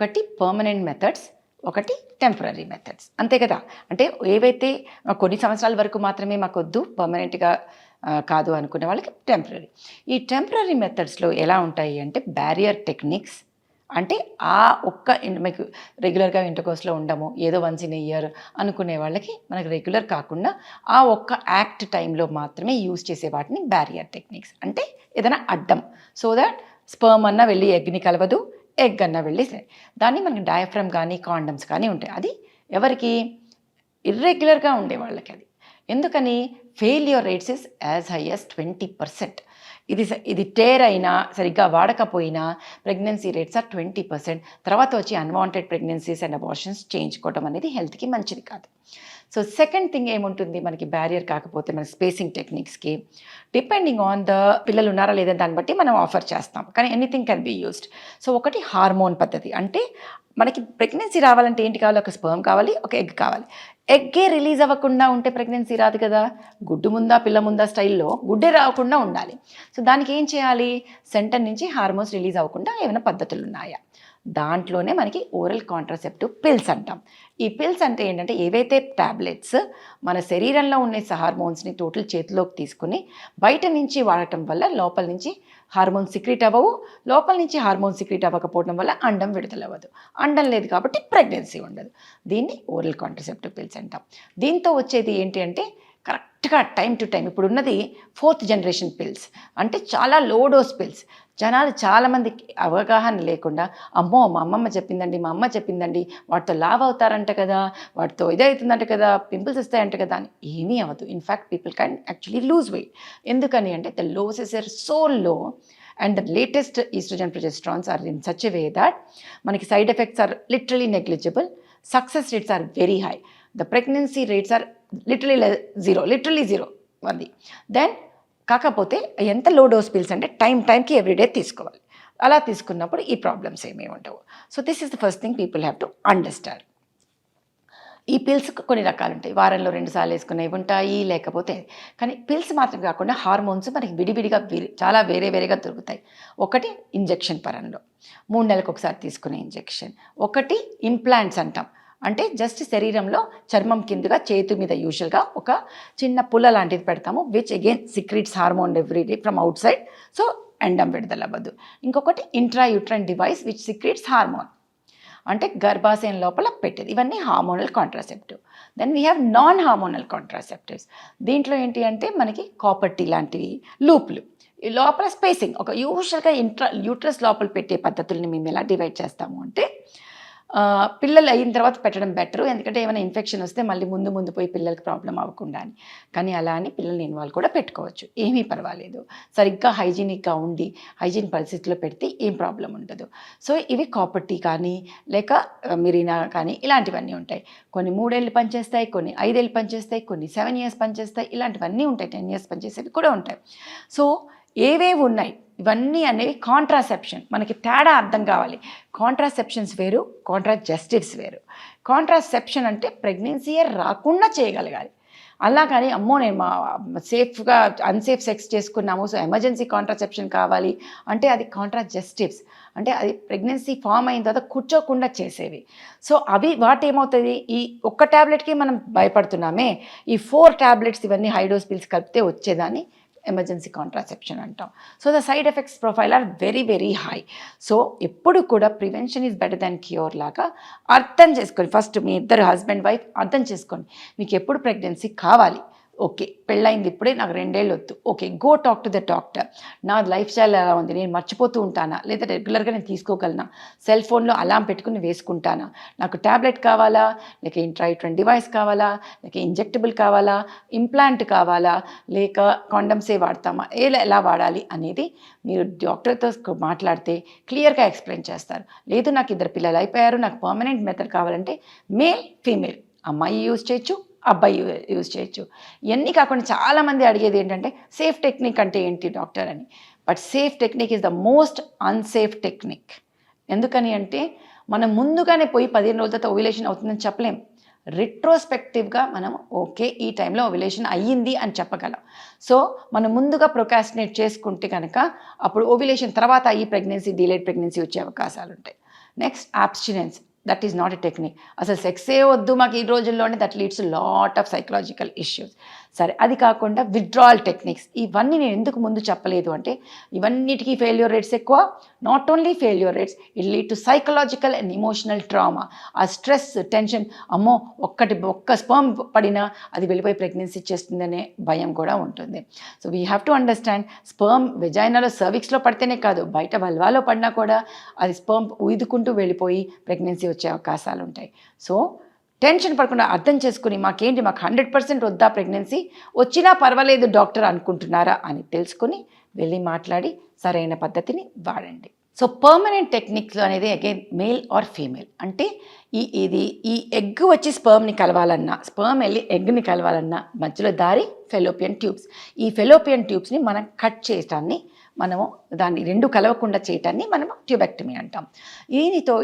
ఒకటి permanent methods, ఒకటి temporary methods, అంతే కదా. అంటే ఏవైతే కొన్ని సంవత్సరాల వరకు మాత్రమే మాకొద్దు, పర్మనెంట్గా కాదు అనుకునే వాళ్ళకి టెంపరరీ. ఈ టెంపరరీ మెథడ్స్లో ఎలా ఉంటాయి అంటే బ్యారియర్ టెక్నిక్స్. అంటే ఆ ఒక్క మీకు రెగ్యులర్గా ఇంటర్కోర్స్లో ఉండము, ఏదో వన్స్ ఇన్ ఇయర్ అనుకునే వాళ్ళకి మనకు రెగ్యులర్ కాకుండా ఆ ఒక్క యాక్ట్ టైంలో మాత్రమే యూజ్ చేసే వాటిని బ్యారియర్ టెక్నిక్స్. అంటే ఏదైనా అడ్డం, సో దట్ స్పర్మ్ అన్న వెళ్ళి ఎగ్ని కలవదు, ఎగ్ అన్న వెళ్ళి దాన్ని మనకి డయాఫ్రమ్ కానీ కాండమ్స్ కానీ ఉంటాయి. అది ఎవరికి ఇర్రెగ్యులర్గా ఉండే వాళ్ళకి. అది ఎందుకని failure rates is as high as 20%. ఇది టేర్ అయినా సరిగ్గా వాడకపోయినా ప్రెగ్నెన్సీ రేట్స్ ఆర్ 20%. తర్వాత వచ్చి అన్వాంటెడ్ ప్రెగ్నెన్సీస్ అండ్ అబార్షన్స్ చేయించుకోవడం అనేది హెల్త్కి మంచిది కాదు. సో సెకండ్ థింగ్ ఏముంటుంది మనకి బ్యారియర్ కాకపోతే మన స్పేసింగ్ టెక్నిక్స్కి డిపెండింగ్ ఆన్ ద పిల్లలు ఉన్నారా లేదా దాన్ని బట్టి మనం ఆఫర్ చేస్తాం, కానీ anything can be used. So ఒకటి హార్మోన్ పద్ధతి. అంటే మనకి ప్రెగ్నెన్సీ రావాలంటే ఏంటి కావాలి? ఒక స్పర్మ్ కావాలి, ఒక ఎగ్ కావాలి. ఎగ్గే రిలీజ్ అవ్వకుండా ఉంటే ప్రెగ్నెన్సీ రాదు కదా. గుడ్డు ముందా పిల్ల ముందా స్టైల్లో గుడ్డే రాకుండా ఉండాలి. సో దానికి ఏం చేయాలి? సెంటర్ నుంచి హార్మోన్స్ రిలీజ్ అవ్వకుండా ఏమైనా పద్ధతులు ఉన్నాయా? దాంట్లోనే మనకి ఓరల్ కాంట్రాసెప్టివ్ పిల్స్ అంటాం. ఈ పిల్స్ అంటే ఏంటంటే ఏవైతే ట్యాబ్లెట్స్ మన శరీరంలో ఉన్న హార్మోన్స్ని టోటల్ చేతిలోకి తీసుకుని బయట నుంచి వాడటం వల్ల లోపల నుంచి హార్మోన్ సిక్రీట్ అవ్వవు, లోపల నుంచి హార్మోన్ సిక్రీట్ అవ్వకపోవడం వల్ల అండం విడుదలవ్వదు. అండం లేదు కాబట్టి ప్రెగ్నెన్సీ ఉండదు. దీన్ని ఓరల్ కాంట్రాసెప్టివ్ పిల్స్ అంటాం. దీంతో వచ్చేది ఏంటి అంటే కరెక్ట్గా టైం టు టైం. ఇప్పుడు ఉన్నది 4th జనరేషన్ పిల్స్, అంటే చాలా లో డోస్ పిల్స్. జనాలు చాలామందికి అవగాహన లేకుండా అమ్మో మా అమ్మమ్మ చెప్పిందండి, మా అమ్మ చెప్పిందండి, వాటితో లావ్ అవుతారంట కదా, వాటితో ఇదవుతుందంట కదా, పింపుల్స్ వస్తాయంట కదా అని. ఏమీ అవ్వదు. In fact people can actually lose weight. ఎందుకని అంటే ద డోసెస్ ఆర్ సో లో and the latest estrogen progesterones are in such a way that manaki side effects are literally negligible, success rates are very high, the pregnancy rates are literally zero అది. Then కాకపోతే ఎంత low dose pills అంటే టైంకి everyday తీసుకోవాలి. అలా తీసుకున్నప్పుడు ఈ problems ఏమీ ఉండవు. So this is the first thing people have to understand. ఈ పిల్స్ కొన్ని రకాలు ఉంటాయి. వారంలో 2 సార్లు వేసుకునేవి ఉంటాయి, లేకపోతే కానీ పిల్స్ మాత్రం కాకుండా హార్మోన్స్ మనకి విడివిడిగా చాలా వేరేగా దొరుకుతాయి. ఒకటి ఇంజెక్షన్ పరంలో 3 నెలలకు ఒకసారి తీసుకునే ఇంజెక్షన్, ఒకటి ఇంప్లాంట్స్ అంటాం. అంటే జస్ట్ శరీరంలో చర్మం కిందగా చేతి మీద యూజువల్గా ఒక చిన్న పుల్ల లాంటిది పెడతాము, which again secretes hormone everyday from outside, so అండం విడుదలవ్వదు. ఇంకొకటి intrauterine device which secretes hormone, అంటే గర్భాశయం లోపల పెట్టేది. ఇవన్నీ hormonal contraceptive. Then we have non hormonal contraceptives. దీంట్లో ఏంటి అంటే మనకి కాపర్ టీ లాంటివి, లూప్లు, ఈ లోపల స్పేసింగ్ ఒక యూజువల్గా యూట్రస్ లోపల పెట్టే పద్ధతుల్ని మేము ఎలా డివైడ్ చేస్తాము అంటే పిల్లలు అయిన తర్వాత పెట్టడం బెటరు, ఎందుకంటే ఏమైనా ఇన్ఫెక్షన్ వస్తే మళ్ళీ ముందు పోయి పిల్లలకి ప్రాబ్లం అవ్వకుండా అని. కానీ అలా అని పిల్లల్ని ఇన్వాల్వ్ కూడా పెట్టుకోవచ్చు, ఏమీ పర్వాలేదు. సరిగ్గా హైజీనిక్గా ఉండి హైజీన్ పరిస్థితుల్లో పెడితే ఏం ప్రాబ్లం ఉండదు. సో ఇవి కాపర్ టీ కానీ లేక మిరీనా కానీ ఇలాంటివన్నీ ఉంటాయి. కొన్ని 3 ఏళ్ళు పనిచేస్తాయి, కొన్ని 5 ఏళ్ళు పనిచేస్తాయి, కొన్ని 7 years పనిచేస్తాయి, ఇలాంటివన్నీ ఉంటాయి. 10 years పనిచేసేవి కూడా ఉంటాయి. సో ఏవేవి ఉన్నాయి ఇవన్నీ అనేవి కాంట్రాసెప్షన్. మనకి తేడా అర్థం కావాలి. కాంట్రాసెప్షన్స్ వేరు, కాంట్రాజెస్టివ్స్ వేరు. కాంట్రాసెప్షన్ అంటే ప్రెగ్నెన్సీయే రాకుండా చేయగలగాలి. అలా కానీ అమ్మో నేను మా సేఫ్గా అన్సేఫ్ సెక్స్ చేసుకున్నాము, సో ఎమర్జెన్సీ కాంట్రాసెప్షన్ కావాలి అంటే అది కాంట్రాజెస్టివ్స్. అంటే అది ప్రెగ్నెన్సీ ఫామ్ అయిన తర్వాత కూర్చోకుండా చేసేవి. సో అవి వాటి ఏమవుతుంది, ఈ ఒక్క ట్యాబ్లెట్కి మనం భయపడుతున్నామే, ఈ 4 ట్యాబ్లెట్స్ ఇవన్నీ హైడోస్ పిల్స్ కలిపితే వచ్చేదాన్ని ఎమర్జెన్సీ కాంట్రాసెప్షన్ అంటాం. So the side effects profile are very high. So ఎప్పుడు కూడా prevention is better than cure లాగా అర్థం చేసుకొని, ఫస్ట్ మీ ఇద్దరు హస్బెండ్ వైఫ్ అర్థం చేసుకోండి, మీకు ఎప్పుడు ప్రెగ్నెన్సీ కావాలి. ఓకే, పెళ్ళయింది ఇప్పుడే, నాకు 2 ఏళ్ళు వద్దు, okay go talk to the doctor. నా లైఫ్ స్టైల్ ఎలా ఉంది, నేను మర్చిపోతూ ఉంటానా, లేదా రెగ్యులర్గా నేను తీసుకోగలనా, సెల్ ఫోన్లో అలారం పెట్టుకుని వేసుకుంటానా, నాకు ట్యాబ్లెట్ కావాలా, లేక ఇంట్రాయూట్రైన్ డివైస్ కావాలా, లేక ఇంజెక్టబుల్ కావాలా, ఇంప్లాంట్ కావాలా, లేక కాండమ్సే వాడతామా, ఎలా వాడాలి అనేది మీరు డాక్టర్తో మాట్లాడితే క్లియర్గా ఎక్స్ప్లెయిన్ చేస్తారు. లేదు నాకు 2 పిల్లలు అయిపోయారు, నాకు పర్మనెంట్ మెథడ్ కావాలంటే మేల్ ఫీమేల్ అమ్మాయి యూజ్ చేయొచ్చు, అబ్బాయి యూజ్ చేయొచ్చు. ఇవన్నీ కాకుండా చాలామంది అడిగేది ఏంటంటే సేఫ్ టెక్నిక్ అంటే ఏంటి డాక్టర్ అని. But safe technique is the most unsafe technique. ఎందుకని అంటే మనం ముందుగానే పోయి 15 రోజుల తర్వాత ఓవ్యులేషన్ అవుతుందని చెప్పలేం. రిట్రోస్పెక్టివ్గా మనం ఓకే ఈ టైంలో ఓవ్యులేషన్ అయ్యింది అని చెప్పగలం. సో మనం ముందుగా ప్రొకాస్టినేట్ చేసుకుంటే కనుక అప్పుడు ఓవ్యులేషన్ తర్వాత ఈ ప్రెగ్నెన్సీ డిలేడ్ ప్రెగ్నెన్సీ వచ్చే అవకాశాలు ఉంటాయి. Next abstinence. That is not a technique. అసలు సెక్సే వద్దు మాకు ఈ రోజుల్లోనే, that leads lot of psychological issues. సరే, అది కాకుండా విత్డ్రాయల్ టెక్నిక్స్. ఇవన్నీ నేను ఎందుకు ముందు చెప్పలేదు అంటే, ఇవన్నిటికీ ఫెయిల్యూర్ రేట్స్ ఎక్కువ. Not only failure rates, it lead to psychological and emotional trauma. ఆ స్ట్రెస్, టెన్షన్, అమ్మో ఒక్క స్పర్మ్ పడినా అది వెళ్ళిపోయి ప్రెగ్నెన్సీ చేస్తుందనే భయం కూడా ఉంటుంది. So we have to understand, sperm వెజైనాలో సర్విక్స్లో పడితేనే కాదు, బయట వల్వాలో పడినా కూడా అది స్పర్మ్ ఉయిదుకుంటూ వెళ్ళిపోయి ప్రెగ్నెన్సీ వచ్చే అవకాశాలు ఉంటాయి. సో టెన్షన్ పడకుండా అర్థం చేసుకుని, మాకు 100% వద్దా ప్రెగ్నెన్సీ, వచ్చినా పర్వాలేదు డాక్టర్ అనుకుంటున్నారా అని తెలుసుకుని వెళ్ళి మాట్లాడి సరైన పద్ధతిని వాడండి. సో పర్మనెంట్ టెక్నిక్స్ అనేది అగైన్ మేల్ ఆర్ ఫీమేల్. అంటే ఈ ఎగ్ వచ్చి స్పర్మ్ని కలవాలన్నా, స్పర్మ్ వెళ్ళి ఎగ్ని కలవాలన్నా మధ్యలో దారి ఫెలోపియన్ ట్యూబ్స్. ఈ ఫెలోపియన్ ట్యూబ్స్ని మనం కట్ చేయటాన్ని, మనము దాన్ని రెండు కలవకుండా చేయటాన్ని మనం ట్యూబెక్టమీ అంటాం. దీనితో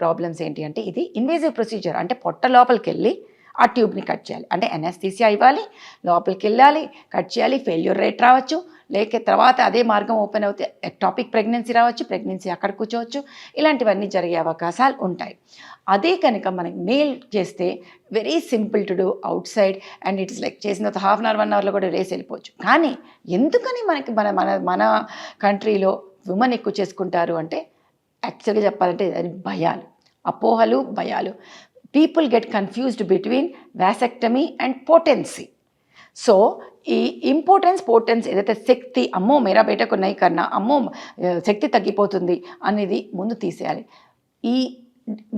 ప్రాబ్లమ్స్ ఏంటి అంటే, ఇది ఇన్వేజివ్ ప్రొసీజర్. అంటే పొట్ట లోపలికి వెళ్ళి ఆ ట్యూబ్ని కట్ చేయాలి. అంటే ఎనస్థీసియా ఇవ్వాలి, లోపలికి వెళ్ళాలి, కట్ చేయాలి, ఫెయిల్యూర్ రేట్ రావచ్చు, లేక తర్వాత అదే మార్గం ఓపెన్ అవుతే ఎక్టాపిక్ ప్రెగ్నెన్సీ రావచ్చు, ప్రెగ్నెన్సీ అక్కడ కూర్చోవచ్చు, ఇలాంటివన్నీ జరిగే అవకాశాలు ఉంటాయి. అదే కనుక మనకి మేల్ చేస్తే very simple to do out side, and it's like చేసిన తర్వాత 1/2 అవర్ 1 అవర్లో కూడా రేసి వెళ్ళిపోవచ్చు. కానీ ఎందుకని మనకి మన కంట్రీలో ఉమెన్ ఎక్కువ చేసుకుంటారు అంటే, యాక్చువల్గా చెప్పాలంటే అది భయాలు, అపోహలు, భయాలు. People get confused between vasectomy and potency. So ఈ పోటెన్స్ ఏదైతే శక్తి, అమ్మో మేరా బేటకు నై కన్నా, అమ్మో శక్తి తగ్గిపోతుంది అనేది ముందు తీసేయాలి.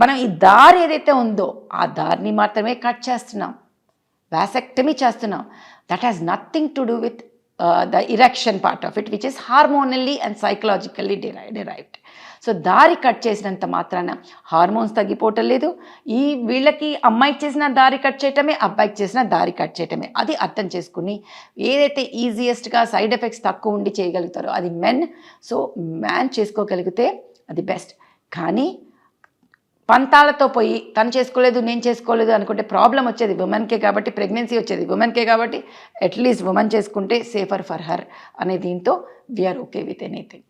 మనం ఈ దారి ఏదైతే ఉందో ఆ దారిని మాత్రమే కట్ చేస్తున్నాం, వాసెక్టమీ చేస్తున్నాం. That has nothing to do with the erection part of it, which is hormonally and psychologically derived. So దారి కట్ చేసినంత మాత్రాన హార్మోన్స్ తగ్గిపోవటం లేదు. వీళ్ళకి అమ్మాయికి చేసిన దారి కట్ చేయటమే, అబ్బాయికి చేసిన దారి కట్ చేయటమే. అది అర్థం చేసుకుని ఏదైతే ఈజియెస్ట్గా సైడ్ ఎఫెక్ట్స్ తక్కువ ఉండి చేయగలుగుతారో అది మెన్. సో మ్యాన్ చేసుకోగలిగితే అది బెస్ట్. కానీ పంతాలతో పోయి తను చేసుకోలేదు, నేను చేసుకోలేదు అనుకుంటే ప్రాబ్లం వచ్చేది ఉమెన్కే కాబట్టి, ప్రెగ్నెన్సీ వచ్చేది ఉమెన్కే కాబట్టి, అట్లీస్ట్ ఉమెన్ చేసుకుంటే సేఫర్ ఫర్ హర్ అనే దీంతో వీఆర్ ఓకే విత్ ఎనీథింగ్.